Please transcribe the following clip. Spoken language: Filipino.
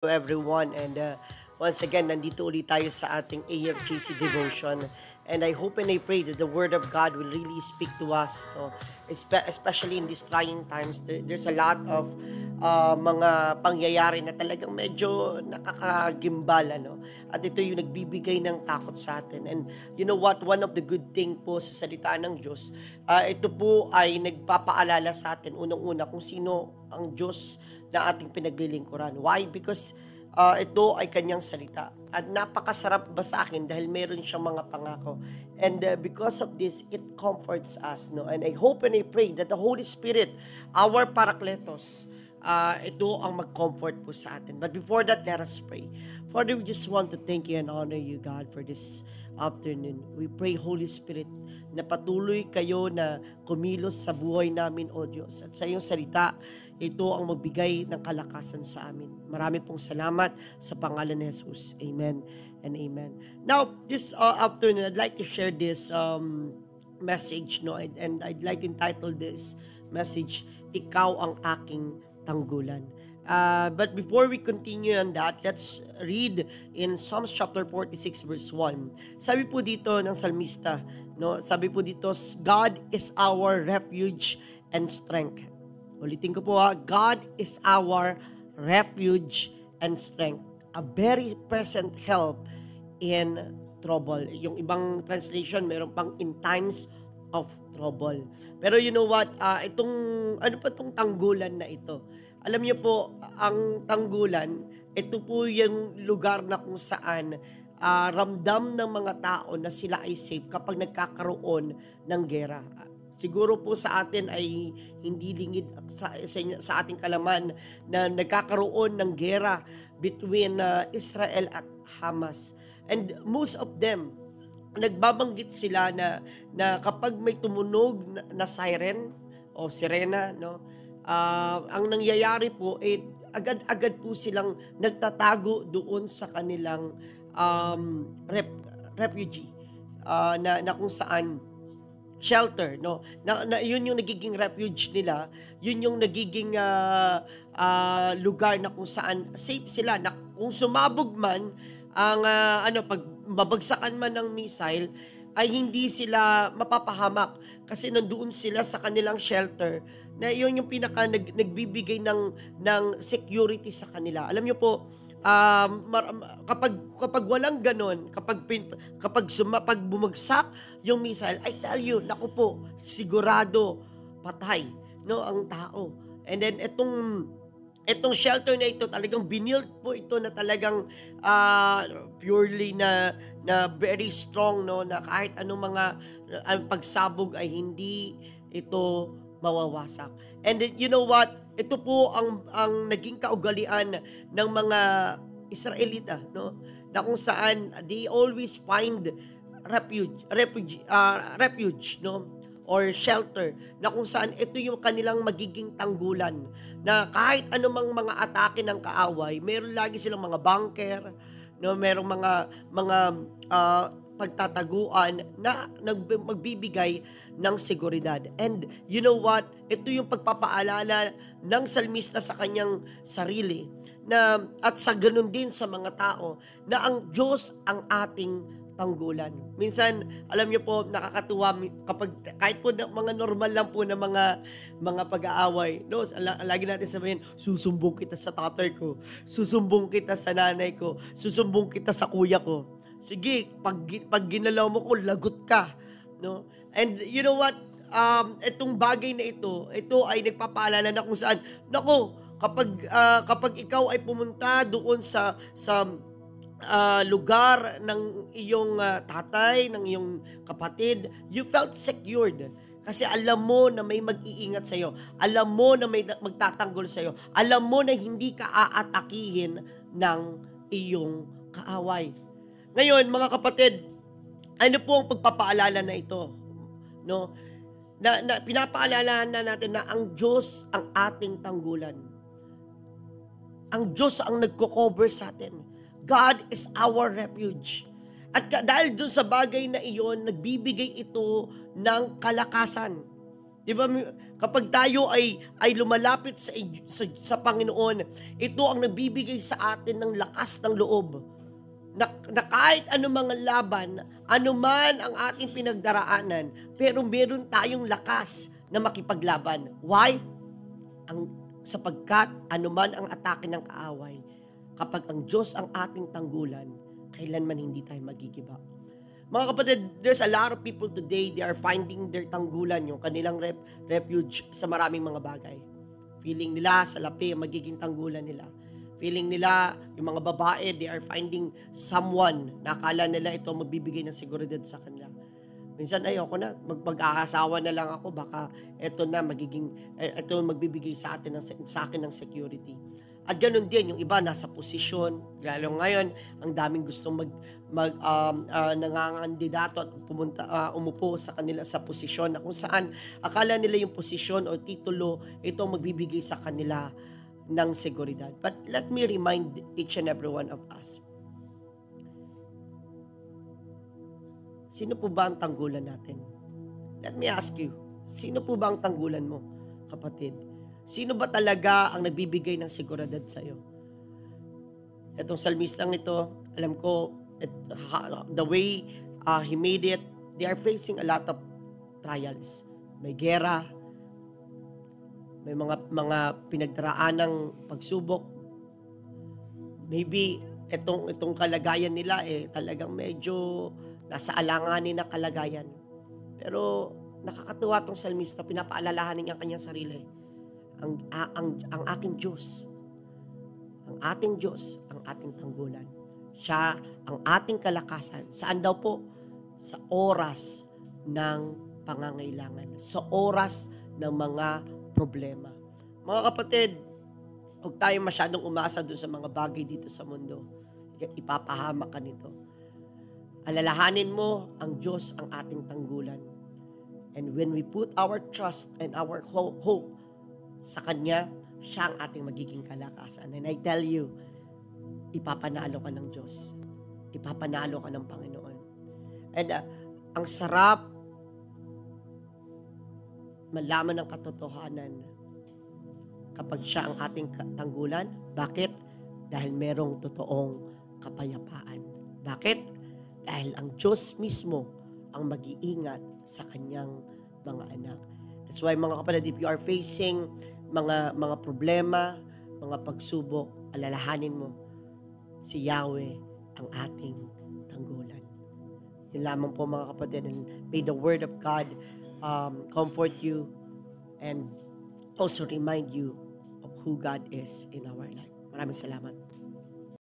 everyone, and once again nandito ulit tayo sa ating AFGC devotion, and I hope and I pray that the word of God will really speak to us, no? Especially in these trying times. There's a lot of mga pangyayari na talagang medyo nakakagimbal, ano? At ito yung nagbibigay ng takot sa atin. And you know what, one of the good thing po sa salita ng Diyos, ito po ay nagpapaalala sa atin unang-una kung sino ang Diyos na ating pinaglilingkuran. Why? Because ito ay kanyang salita. At napakasarap basahin dahil meron siyang mga pangako. And because of this, it comforts us. No? And I hope and I pray that the Holy Spirit, our Parakletos, ito ang mag-comfort po sa atin. But before that, let us pray. Father, we just want to thank you and honor you, God, for this afternoon. We pray, Holy Spirit, na patuloy kayo na kumilos sa buhay namin, O Diyos. At sa iyong salita, ito ang magbigay ng kalakasan sa amin. Marami pong salamat sa pangalan ni Jesus. Amen and amen. Now, this afternoon, I'd like to share this message, no? And I'd like to entitle this message, Ikaw ang aking tanggulan. But before we continue on that, let's read in Psalms chapter 46 verse 1. Sabi po dito ng salmista, no? Sabi po dito, God is our refuge and strength. Ulitin ko po God is our refuge and strength. A very present help in trouble. Yung ibang translation, meron pang in times of trouble. Pero you know what, ano pa itong tanggulan na ito? Alam niyo po, ang tanggulan, ito po yung lugar na kung saan ramdam ng mga tao na sila ay safe kapag nagkakaroon ng gera. Siguro po sa atin ay hindi lingid sa ating kalaman na nagkakaroon ng gera between Israel at Hamas. And most of them, nagbabanggit sila na kapag may tumunog na siren o sirena, no, ang nangyayari po ay agad-agad po silang nagtatago doon sa kanilang refugee na kung saan shelter, no, na yun yung nagiging refuge nila, yun yung nagiging lugar na kung saan safe sila, na kung sumabog man ang pag mabagsakan man ng missile ay hindi sila mapapahamak kasi nandoon sila sa kanilang shelter, na yun yung pinaka nagbibigay ng security sa kanila. Alam niyo po, kapag walang ganon, kapag bumagsak yung missile, I tell you, naku po, sigurado patay, no, ang tao. And then itong shelter na ito, talagang binild po ito na talagang purely na very strong, no, na kahit anong mga pagsabog ay hindi ito mawawasak. And then, you know what? Ito po ang naging kaugalian ng mga Israelita, no? Na kung saan they always find refuge, no? Or shelter, na kung saan ito yung kanilang magiging tanggulan, na kahit anumang mga atake ng kaaway, meron lagi silang mga bunker, no? Merong mga pagtataguan na magbibigay ng seguridad. And you know what? Ito yung pagpapaalala ng salmista sa kanyang sarili, na at sa ganun din sa mga tao, na ang Diyos ang ating tanggulan. Minsan, alam niyo po, nakakatuwa kapag kahit po mga normal lang po na mga pag-aaway, no? Lagi natin sabihin, susumbong kita sa tatay ko, susumbong kita sa nanay ko, susumbong kita sa kuya ko. Sige, pag ginalaw mo ko, lagot ka, no? And you know what? Itong bagay na ito ay nagpapaalala na kung saan, nako, kapag ikaw ay pumunta doon sa lugar ng iyong tatay, ng iyong kapatid, you felt secured. Kasi alam mo na may mag-iingat sa'yo. Alam mo na may magtatanggol sa'yo. Alam mo na hindi ka aatakihin ng iyong kaaway. Ngayon, mga kapatid, ano po ang pagpapaalala na ito? No? Na pinapaalala na natin na ang Diyos ang ating tanggulan. Ang Diyos ang nagko-cover sa atin. God is our refuge. At dahil dun sa bagay na iyon, nagbibigay ito ng kalakasan. Di ba, kapag tayo ay lumalapit sa Panginoon, ito ang nagbibigay sa atin ng lakas ng loob. Na kahit anumang laban, anuman ang ating pinagdaraanan, pero meron tayong lakas na makipaglaban. Why? Sapagkat anuman ang atake ng kaaway, kapag ang Diyos ang ating tanggulan, kailanman hindi tayo magigiba. Mga kapatid, there's a lot of people today, they are finding their tanggulan, yung kanilang refuge sa maraming mga bagay. Feeling nila salapi ang magiging tanggulan nila. Feeling nila, yung mga babae, they are finding someone na akala nila ito magbibigay ng seguridad sa kanila. Minsan, ayoko na, magpag-aasawa na lang ako, baka ito na ito magbibigay sa akin ng security. At ganun din, yung iba nasa posisyon, lalo ngayon, ang daming gustong nangangandidato at umupo sa kanila sa posisyon na kung saan akala nila yung posisyon o titulo, ito magbibigay sa kanila ng seguridad. But let me remind each and every one of us, sino po ba ang tanggulan natin? Let me ask you, sino po ba ang tanggulan mo, kapatid? Sino ba talaga ang nagbibigay ng seguridad sa iyo? Itong salmistang ito, alam ko, the way he made it, they are facing a lot of trials. May gera, may mga pinagdaraan ng pagsubok. Maybe itong kalagayan nila talagang medyo nasa alanganin na kalagayan. Pero nakakatuwa tong salmista, pinapaalalahanin niya kanyang sarili. Ang aking Diyos, ang ating Diyos, ang ating tanggulan. Siya ang ating kalakasan. Saan daw po? Sa oras ng pangangailangan. Sa oras ng mga problema. Mga kapatid, huwag tayo masyadong umasa doon sa mga bagay dito sa mundo. Ipapahamak ka nito. Alalahanin mo, ang Diyos ang ating tanggulan. And when we put our trust and our hope sa Kanya, siya ang ating magiging kalakasan. And I tell you, ipapanalo ka ng Diyos. Ipapanalo ka ng Panginoon. And ang sarap malaman ng katotohanan kapag siya ang ating tanggulan. Bakit? Dahil merong totoong kapayapaan. Bakit? Dahil ang Diyos mismo ang mag-iingat sa Kanyang mga anak. That's why, mga kapatid, if you are facing mga problema, mga pagsubok, alalahanin mo, si Yahweh ang ating tanggulan. Yun lamang po, mga kapatid, and may the Word of God comfort you and also remind you of who God is in our life. Maraming salamat.